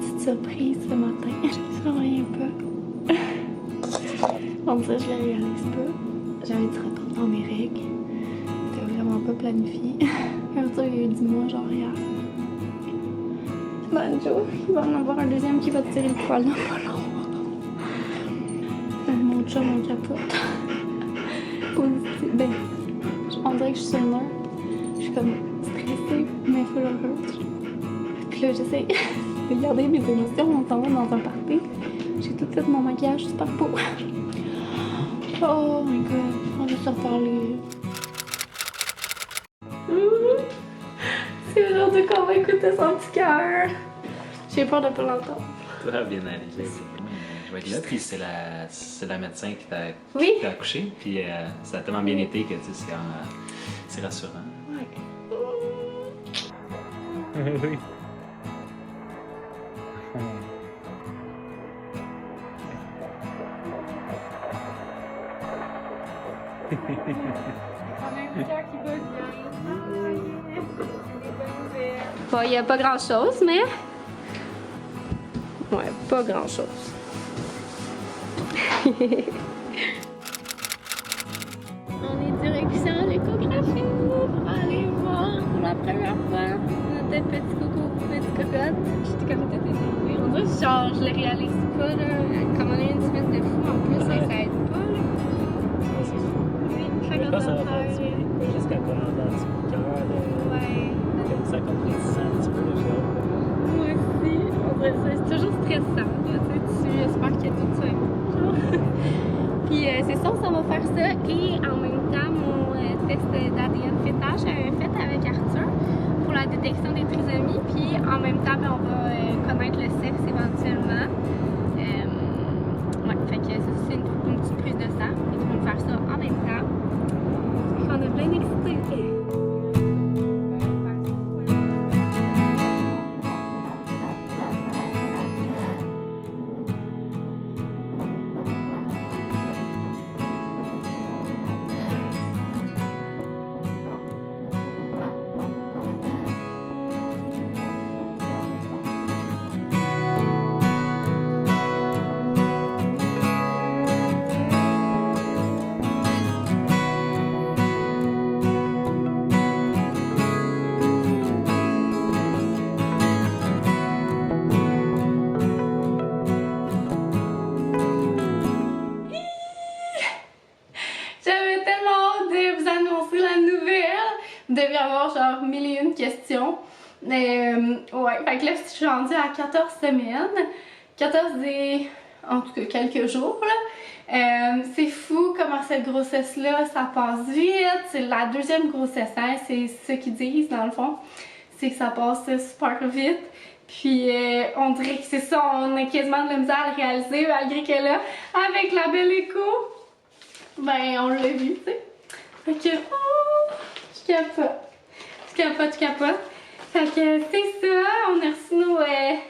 Petite surprise ce matin, je reviens pas. On dirait que je la réalise pas. J'avais du retard dans mes règles. C'était vraiment pas planifié. Arthur, il y a eu 10 mois, genre hier. Banjo, il va en avoir un deuxième qui va tirer le poil dans pas long. Mon chum, on capote. Positif. Ben, on dirait que je suis sur nerf. Je suis comme stressée, mais full heureuse. Puis là, j'essaie de garder mes émotions. On s'en va dans un party. J'ai tout fait mon maquillage super beau. Oh my god, on va se reparler. C'est aujourd'hui qu'on va écouter son petit cœur. J'ai peur de pas l'entendre. Ça va bien aller. Je vais être là, puis c'est la médecin qui t'a accouché, puis ça a tellement bien été que c'est rassurant. Ouais. Oui. Bon, il n'y a pas grand chose, mais. Ouais, pas grand chose. On est direction l'échographie pour aller voir pour la première fois notre petit coco, petite cocotte. J'étais comme tête énervée. On dirait que genre, je le réalise pas, là. Comme on est une espèce de fou en plus, ça aide pas, là. Je pense que ça va continuer jusqu'à qu'on entende son cœur, comme ça comprétissant un petit peu le show. Moi aussi, on dirait ça, c'est toujours stressant, là, tu j'espère que tout ça va. Puis c'est ça, on va faire ça, et en même temps, mon test d'ADN fœtal, j'avais fait avec Arthur pour la détection des trisomies, puis en même temps, ben, on va connaître le sexe éventuellement. Ouais, fait que ça, c'est une petite prise de sang, et on va faire ça en même temps. On est plein d'excités. Vous deviez avoir genre 1001 questions. Ouais, fait que là, je suis rendue à 14 semaines. 14 et en tout cas quelques jours là. C'est fou comment cette grossesse-là, ça passe vite. C'est la deuxième grossesse, hein, c'est ce qu'ils disent dans le fond. C'est que ça passe super vite. Puis on dirait que c'est ça, on a quasiment de la misère à le réaliser malgré que là, avec la belle écho, ben on l'a vu, tu sais. Fait que, oh, je capote. Fait que c'est ça, on a reçu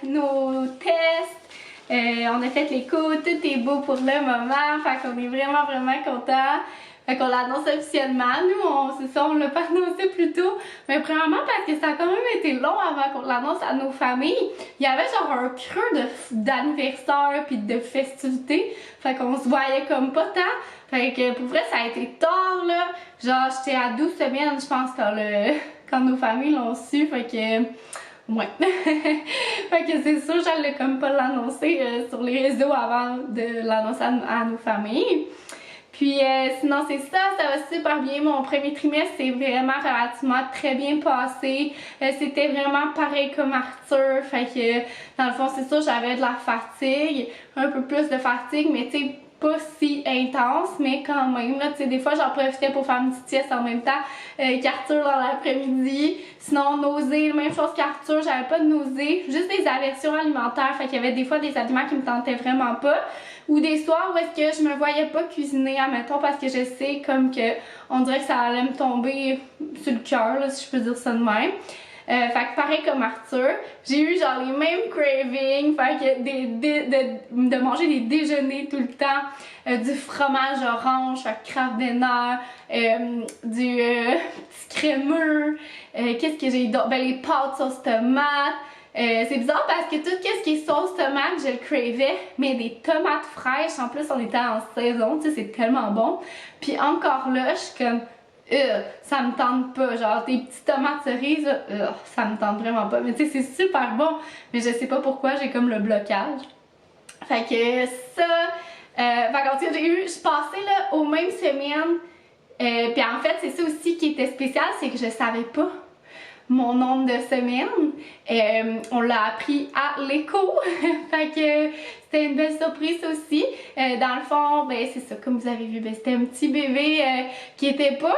nos tests, on a fait l'écho, tout est beau pour le moment, fait qu'on est vraiment contents. Fait qu'on l'annonce officiellement, nous c'est ça, on l'a pas annoncé plus tôt, mais premièrement parce que ça a quand même été long avant qu'on l'annonce à nos familles. Il y avait genre un creux d'anniversaire puis de festivités, fait qu'on se voyait comme pas tant. Fait que pour vrai ça a été tard là, genre j'étais à 12 semaines je pense quand nos familles l'ont su, fait que ouais. Fait que c'est sûr j'allais comme pas l'annoncer sur les réseaux avant de l'annoncer à nos familles. Puis sinon c'est ça, ça va super bien. Mon premier trimestre c'est vraiment relativement très bien passé. C'était vraiment pareil comme Arthur. Fait que dans le fond c'est sûr j'avais de la fatigue, un peu plus de fatigue, mais tu sais pas si intense, mais quand même là, tu sais, des fois j'en profitais pour faire une petite sieste en même temps qu'Arthur dans l'après-midi. Sinon nausées, même chose qu'Arthur, j'avais pas de nausées, juste des aversions alimentaires, fait qu'il y avait des fois des aliments qui me tentaient vraiment pas, ou des soirs où est-ce que je me voyais pas cuisiner, admettons, parce que je sais comme que on dirait que ça allait me tomber sur le cœur, si je peux dire ça de même. Fait que pareil comme Arthur, j'ai eu genre les mêmes cravings, fait que de manger des déjeuners tout le temps, du fromage orange, fait que Kraft Dinner, du petit crémeux, qu'est-ce que j'ai d'autre? Ben les pâtes sauce tomate. C'est bizarre parce que tout ce qui est sauce tomate, je le cravais, mais des tomates fraîches, en plus on était en saison, tu sais, c'est tellement bon. Puis encore là, je suis comme, ça me tente pas, genre des petites tomates cerises, ça me tente vraiment pas. Mais tu sais, c'est super bon, mais je sais pas pourquoi, j'ai comme le blocage. Fait que ça, fait qu'en tout cas, je passais là aux mêmes semaines, puis en fait, c'est ça aussi qui était spécial, c'est que je savais pas mon nombre de semaines. On l'a appris à l'écho. Fait que c'était une belle surprise aussi. Dans le fond, ben c'est ça, comme vous avez vu, ben c'était un petit bébé qui était pas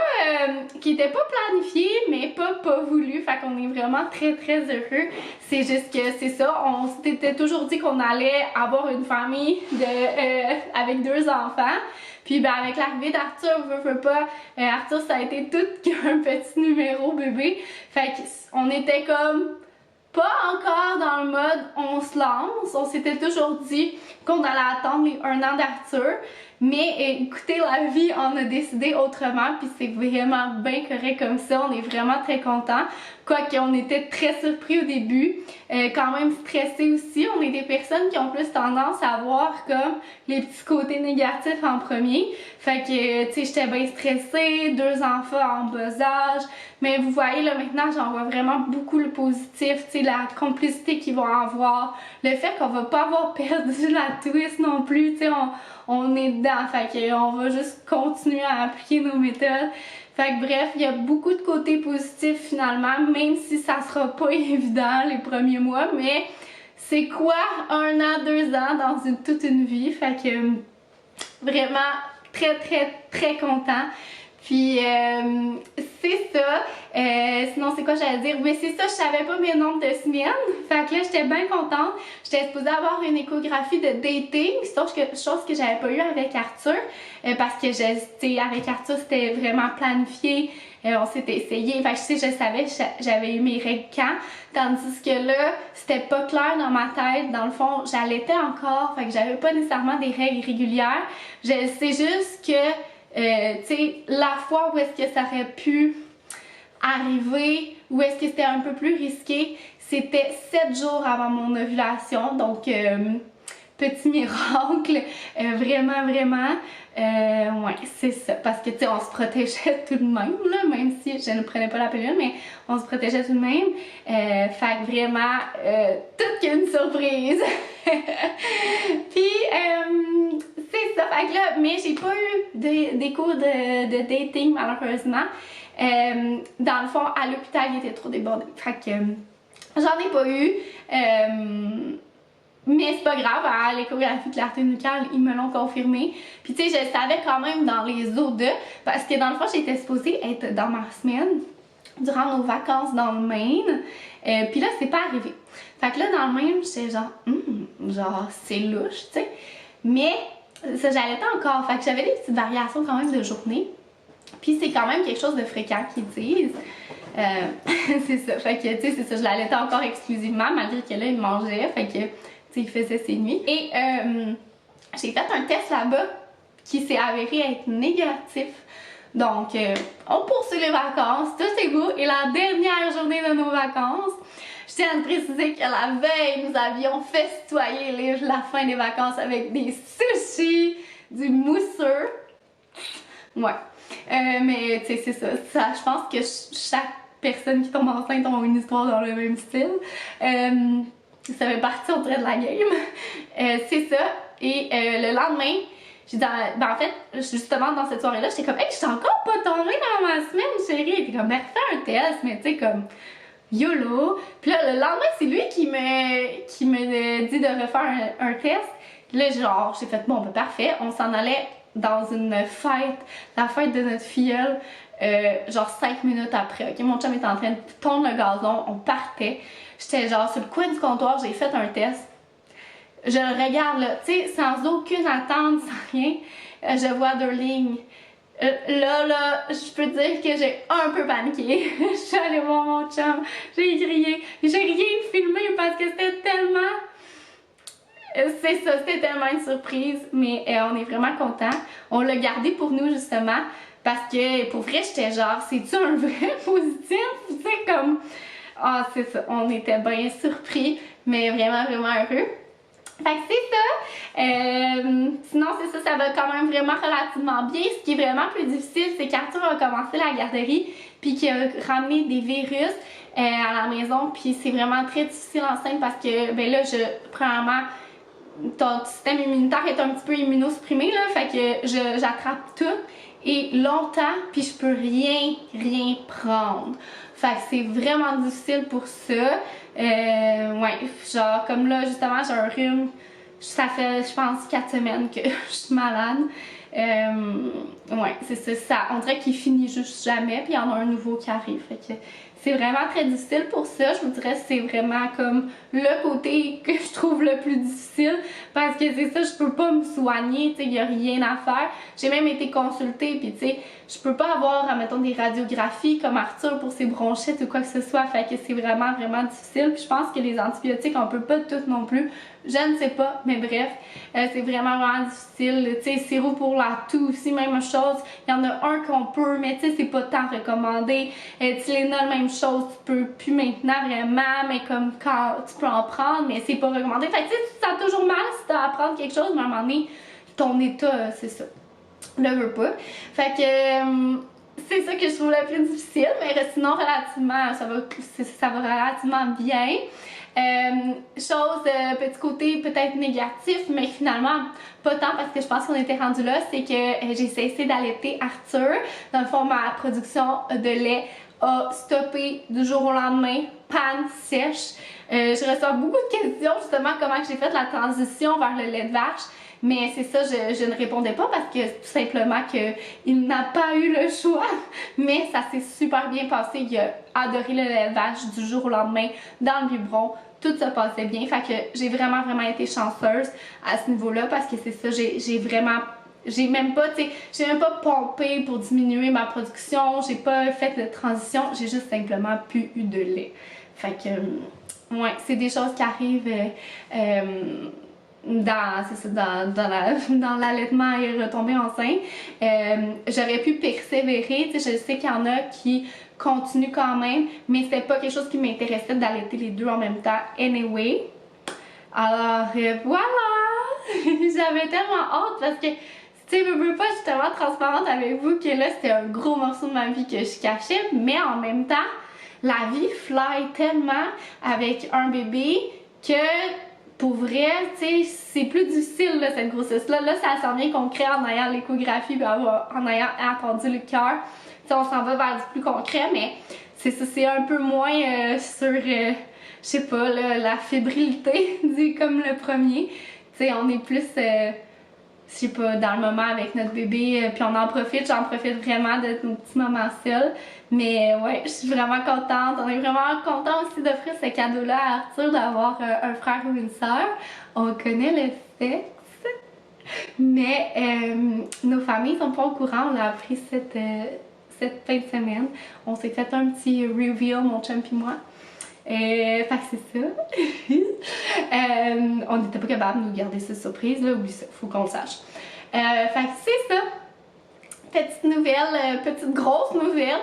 planifié, mais pas voulu. Fait qu'on est vraiment très très heureux. C'est juste que c'est ça, on s'était toujours dit qu'on allait avoir une famille avec 2 enfants. Puis ben avec l'arrivée d'Arthur, veut pas, Arthur ça a été tout qu'un petit numéro bébé. Fait qu'on était comme pas encore dans le mode on se lance. On s'était toujours dit qu'on allait attendre les 1 an d'Arthur. Mais écoutez, la vie on a décidé autrement, puis c'est vraiment bien correct comme ça. On est vraiment très contents. Quoique on était très surpris au début, quand même stressés aussi. On est des personnes qui ont plus tendance à voir comme les petits côtés négatifs en premier. Fait que, tu sais, j'étais bien stressée, 2 enfants en bas âge. Mais vous voyez, là, maintenant, j'en vois vraiment beaucoup le positif, tu sais, la complicité qu'ils vont avoir. Le fait qu'on va pas avoir perdu la twist non plus, tu sais, on est dedans. Fait qu'on va juste continuer à appliquer nos méthodes. Fait que bref, il y a beaucoup de côtés positifs finalement, même si ça sera pas évident les premiers mois, mais c'est quoi 1 an, 2 ans dans toute une vie? Fait que vraiment très très très content. Puis c'est ça. Sinon c'est quoi j'allais dire? Mais c'est ça, je savais pas mes nombres de semaines. Fait que là j'étais bien contente. J'étais supposée avoir une échographie de dating, chose que j'avais pas eu avec Arthur. Parce que avec Arthur c'était vraiment planifié. On s'était essayé. Fait que je savais j'avais eu mes règles quand. Tandis que là, c'était pas clair dans ma tête. Dans le fond, j'allaitais encore. Fait que j'avais pas nécessairement des règles régulières. Je sais juste que tu sais, la fois où est-ce que ça aurait pu arriver, où est-ce que c'était un peu plus risqué, c'était 7 jours avant mon ovulation, donc petit miracle, vraiment, ouais, c'est ça, parce que tu sais, on se protégeait tout de même, là, même si je ne prenais pas la pilule, mais on se protégeait tout de même, fait que vraiment, toute qu'une surprise. Puis, c'est ça, fait que là, mais j'ai pas eu des cours de dating malheureusement. Dans le fond, à l'hôpital, il était trop débordé. Fait que j'en ai pas eu. Mais c'est pas grave, à l'échographie de clarté nucléaire, ils me l'ont confirmé. Puis tu sais, je savais quand même dans les eaux de, parce que dans le fond, j'étais supposée être dans ma semaine durant nos vacances dans le Maine. Puis là, c'est pas arrivé. Fait que là, dans le Maine, j'étais genre, c'est louche, tu sais. Mais ça, j'allaitais encore. Fait que j'avais des petites variations quand même de journée. Puis c'est quand même quelque chose de fréquent qu'ils disent. C'est ça. Fait que, tu sais, c'est ça. Je l'allaitais encore exclusivement, malgré que là, il mangeait. Fait que, tu sais, il faisait ses nuits. Et j'ai fait un test là-bas qui s'est avéré être négatif. Donc, on poursuit les vacances. Tout est beau. Et la dernière journée de nos vacances, je tiens à te préciser que la veille, nous avions festoyé la fin des vacances avec des sushis, du mousseux. Ouais. Mais tu sais, c'est ça. Je pense que chaque personne qui tombe enceinte a une histoire dans le même style. Ça fait partie, on dirait, de la game. C'est ça. Et le lendemain, j'ai dit, en fait, justement dans cette soirée-là, j'étais comme, hey, je suis encore pas tombée dans ma semaine, chérie. Et puis comme, ben, fais un test, mais tu sais, comme, YOLO. Puis là, le lendemain, c'est lui qui me dit de refaire un test. Là, genre, j'ai fait, bon, ben, parfait. On s'en allait dans une fête, la fête de notre filleule, genre 5 minutes après. Ok, mon chum était en train de tondre le gazon, on partait. J'étais genre sur le coin du comptoir, j'ai fait un test. Je le regarde là, tu sais, sans aucune attente, sans rien. Je vois 2 lignes. Là, je peux dire que j'ai un peu paniqué. Je suis allée voir mon chum, j'ai crié. J'ai rien filmé parce que c'était tellement... C'est ça, c'était tellement une surprise, mais on est vraiment contents. On l'a gardé pour nous justement parce que pour vrai, j'étais genre, c'est-tu un vrai positif? Tu sais, comme, ah, c'est ça, on était bien surpris, mais vraiment, vraiment heureux. Fait que c'est ça. Sinon, c'est ça, ça va quand même vraiment relativement bien. Ce qui est vraiment plus difficile, c'est qu'Arthur a commencé la garderie puis qu'il a ramené des virus à la maison, puis c'est vraiment très difficile enceinte parce que, ben là, premièrement, ton système immunitaire est un petit peu immunosupprimé, là, fait que j'attrape tout et longtemps, puis je peux rien prendre. Fait que c'est vraiment difficile pour ça. Ouais, genre comme là, justement, j'ai un rhume, ça fait, je pense, 4 semaines que je suis malade. Ouais, c'est ça, on dirait qu'il finit juste jamais, puis il y en a un nouveau qui arrive. Fait que c'est vraiment très difficile pour ça. Je vous dirais que c'est vraiment comme le côté que je trouve le plus difficile parce que c'est ça, je peux pas me soigner, tu sais, il y a rien à faire. J'ai même été consultée, puis tu sais, je peux pas avoir, mettons, des radiographies comme Arthur pour ses bronchites ou quoi que ce soit. Fait que c'est vraiment difficile. Puis je pense que les antibiotiques, on peut pas toutes non plus. Je ne sais pas, mais bref, c'est vraiment difficile. Tu sais, sirop pour la toux aussi, même chose. Il y en a un qu'on peut, mais tu sais, c'est pas tant recommandé. Tylenol, même chose, tu peux plus maintenant vraiment, mais comme quand tu peux en prendre, mais c'est pas recommandé. Fait que tu sais, tu te sens toujours mal si t'as à prendre quelque chose, mais à un moment donné, ton état, c'est ça, le veut pas. Fait que c'est ça que je trouve le plus difficile, mais sinon, relativement, ça va relativement bien. Petit côté peut-être négatif, mais finalement pas tant parce que je pense qu'on était rendu là, c'est que j'ai cessé d'allaiter Arthur. Dans le fond, ma production de lait a stoppé du jour au lendemain, panne sèche. Je reçois beaucoup de questions justement comment j'ai fait la transition vers le lait de vache. Mais c'est ça, je ne répondais pas parce que tout simplement qu'il n'a pas eu le choix. Mais ça s'est super bien passé. Il a adoré le lait de vache du jour au lendemain dans le biberon. Tout se passait bien. Fait que j'ai vraiment été chanceuse à ce niveau-là parce que c'est ça, j'ai même pas pompé pour diminuer ma production. J'ai pas fait de transition. J'ai juste simplement plus eu de lait. Fait que, ouais, c'est des choses qui arrivent. Dans l'allaitement et retomber enceinte. J'aurais pu persévérer, tu sais, je sais qu'il y en a qui continuent quand même, mais c'était pas quelque chose qui m'intéressait d'allaiter les deux en même temps anyway. Alors voilà! J'avais tellement hâte parce que, tu sais, je veux pas justement transparente avec vous que là c'était un gros morceau de ma vie que je cachais, mais en même temps, la vie fly tellement avec un bébé que pour vrai, tu sais, c'est plus difficile là, cette grossesse-là. Là, ça sent bien concret en ayant l'échographie et en ayant entendu le cœur. Tu sais, on s'en va vers du plus concret, mais c'est ça, c'est un peu moins sur, je sais pas, là, la fébrilité, dit comme le premier. Tu sais, on est plus, je sais pas, dans le moment avec notre bébé, puis j'en profite vraiment de nos petits moments seuls. Mais ouais, je suis vraiment contente. On est vraiment content aussi d'offrir ce cadeau-là à Arthur, d'avoir un frère ou une sœur. On connaît le sexe, mais nos familles sont pas au courant. On l'a appris cette fin de semaine. On s'est fait un petit reveal, mon chum et moi. Fait que c'est ça. On n'était pas capable de nous garder cette surprise, là, oublie ça, faut qu'on le sache. Fait que c'est ça. Petite nouvelle, petite grosse nouvelle.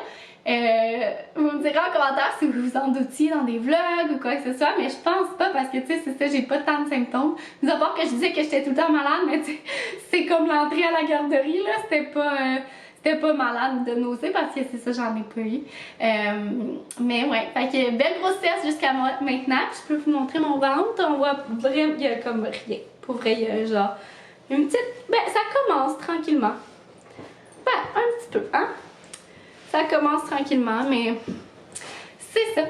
Vous me direz en commentaire si vous vous en doutiez dans des vlogs ou quoi que ce soit, mais je pense pas parce que tu sais, c'est ça, j'ai pas tant de symptômes. Mis à part que je disais que j'étais tout le temps malade, mais tu sais, c'est comme l'entrée à la garderie, là, c'était pas malade de nausée parce que c'est ça, j'en ai pas eu. Mais ouais, fait que belle grossesse jusqu'à maintenant. Je peux vous montrer mon ventre, on voit vraiment, il y a comme rien. Pour vrai, il y a genre une petite, ben ça commence tranquillement. Ben, un petit peu, hein? Ça commence tranquillement, mais c'est ça.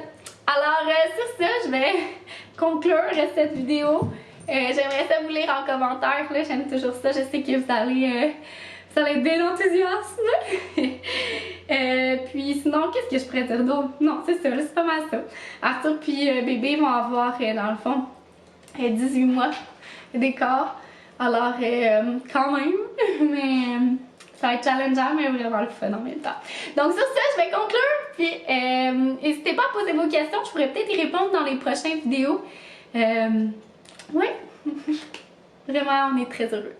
Alors, sur ça, je vais conclure cette vidéo. J'aimerais ça vous lire en commentaire, là, j'aime toujours ça. Je sais que vous allez être bien enthousiaste. Puis sinon, qu'est-ce que je pourrais dire d'autre? Non, c'est ça, c'est pas mal ça. Arthur puis bébé vont avoir, dans le fond, 18 mois d'écart. Alors, quand même, mais Ça va être challengeant, mais vraiment le fun en même temps. Donc sur ça, je vais conclure. Puis n'hésitez pas à poser vos questions. Je pourrais peut-être y répondre dans les prochaines vidéos. Ouais. Vraiment, on est très heureux.